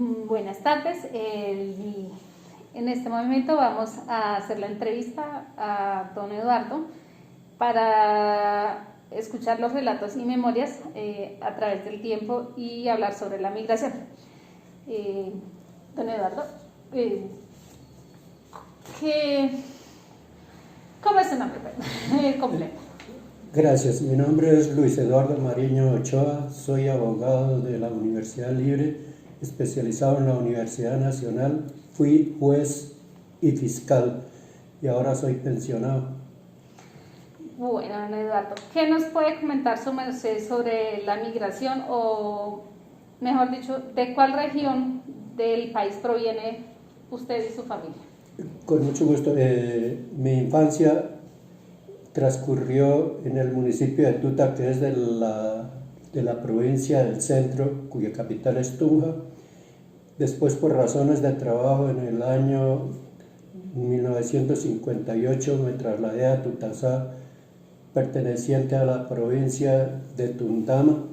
Buenas tardes. En este momento vamos a hacer la entrevista a don Eduardo para escuchar los relatos y memorias a través del tiempo y hablar sobre la migración. Don Eduardo, ¿cómo es su nombre completo? Gracias, mi nombre es Luis Eduardo Mariño Ochoa, soy abogado de la Universidad Libre, especializado en la Universidad Nacional, fui juez y fiscal y ahora soy pensionado. Bueno, don Eduardo, ¿qué nos puede comentar su merced sobre la migración o, mejor dicho, de cuál región del país proviene usted y su familia? Con mucho gusto. Mi infancia transcurrió en el municipio de Tuta, que es de la provincia del centro, cuya capital es Tunja. Después, por razones de trabajo, en el año 1958 me trasladé a Tutasá, perteneciente a la provincia de Tundama,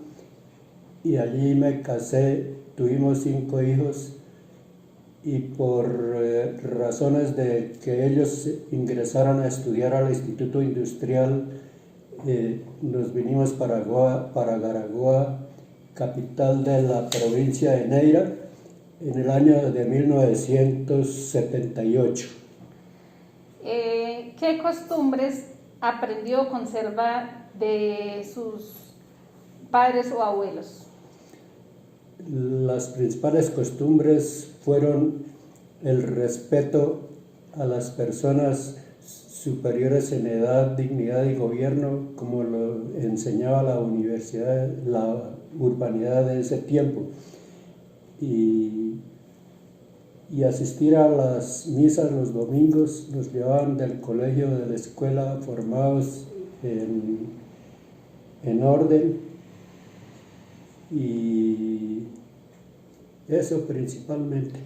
y allí me casé, tuvimos 5 hijos, y por razones de que ellos ingresaran a estudiar al Instituto Industrial, nos vinimos para Garagoa, capital de la provincia de Neira, en el año de 1978. ¿Qué costumbres aprendió o conserva de sus padres o abuelos? Las principales costumbres fueron el respeto a las personas superiores en edad, dignidad y gobierno, como lo enseñaba la universidad, la urbanidad de ese tiempo, y asistir a las misas los domingos. Nos llevaban del colegio, de la escuela, formados en orden, y eso principalmente.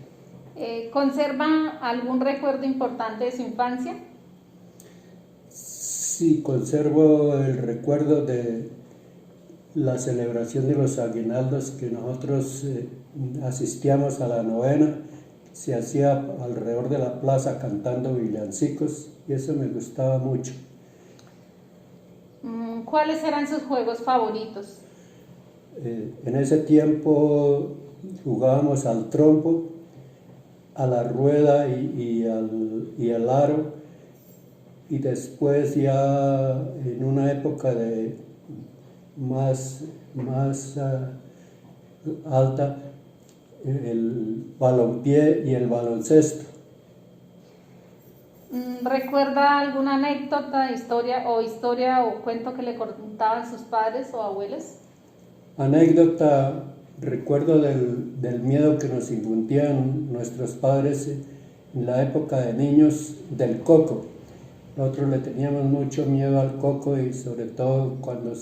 ¿Conserva algún recuerdo importante de su infancia? Sí, conservo el recuerdo de la celebración de los aguinaldos, que nosotros asistíamos a la novena, se hacía alrededor de la plaza cantando villancicos, y eso me gustaba mucho. ¿Cuáles eran sus juegos favoritos? En ese tiempo jugábamos al trompo, a la rueda y al aro, y después, ya en una época de más alta, el balompié y el baloncesto. ¿Recuerda alguna anécdota, historia o cuento que le contaban sus padres o abuelos? Anécdota, recuerdo del miedo que nos infuntían nuestros padres en la época de niños del coco. Nosotros le teníamos mucho miedo al coco, y sobre todo cuando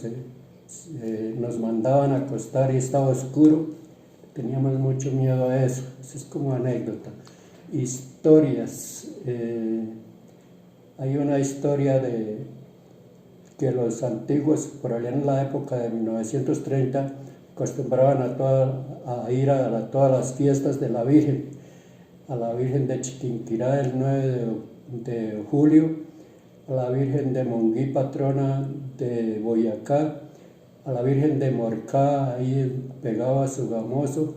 nos mandaban a acostar y estaba oscuro, teníamos mucho miedo a eso. Eso es como anécdota. Historias. Hay una historia de que los antiguos, por allá en la época de 1930, acostumbraban a ir a todas las fiestas de la Virgen, a la Virgen de Chiquinquirá el 9 de julio, a la Virgen de Monguí, patrona de Boyacá, a la Virgen de Morcá, ahí pegado a Sogamoso,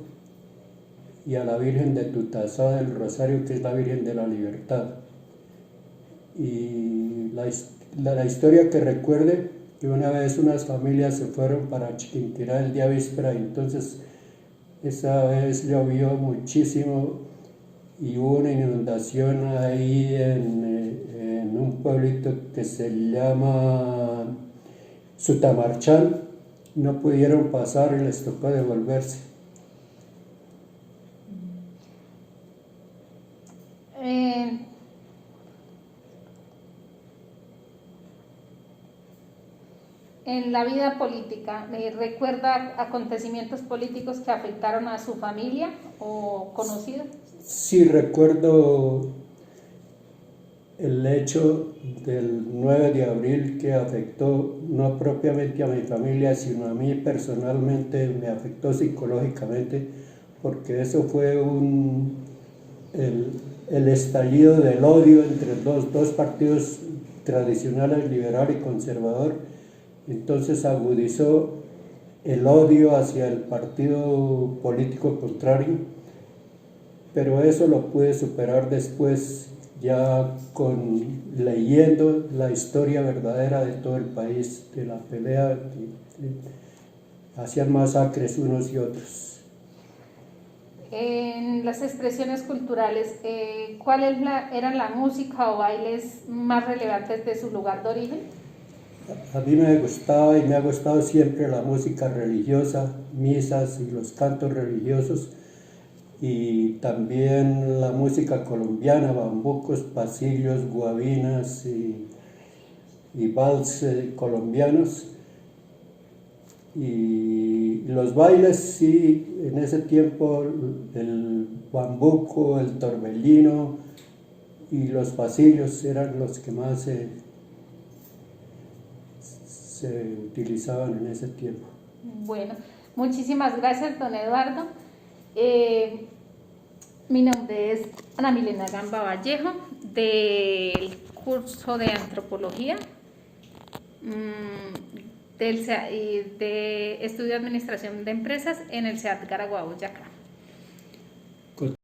y a la Virgen de Tutasá del Rosario, que es la Virgen de la Libertad. Y la historia que recuerde, que una vez unas familias se fueron para Chiquinquirá el día víspera, y entonces esa vez llovió muchísimo y hubo una inundación ahí en un pueblito que se llama Sutamarchán. No pudieron pasar y les tocó devolverse. En la vida política, ¿recuerda acontecimientos políticos que afectaron a su familia o conocidos? Sí, recuerdo el hecho del 9 de abril, que afectó no propiamente a mi familia, sino a mí personalmente, me afectó psicológicamente, porque eso fue el estallido del odio entre dos partidos tradicionales, liberal y conservador. Entonces agudizó el odio hacia el partido político contrario, pero eso lo pude superar después, ya leyendo la historia verdadera de todo el país, de la pelea, hacían masacres unos y otros. En las expresiones culturales, ¿cuáles eran la música o bailes más relevantes de su lugar de origen? A mí me gustaba y me ha gustado siempre la música religiosa, misas y los cantos religiosos, y también la música colombiana, bambucos, pasillos, guabinas y vals colombianos. Y los bailes, sí, en ese tiempo el bambuco, el torbellino y los pasillos eran los que más se utilizaban en ese tiempo. Bueno, muchísimas gracias, don Eduardo. Mi nombre es Ana Milena Gamba Vallejo, del curso de Antropología de Estudio de Administración de Empresas en el SEAD Garagua, Boyacá.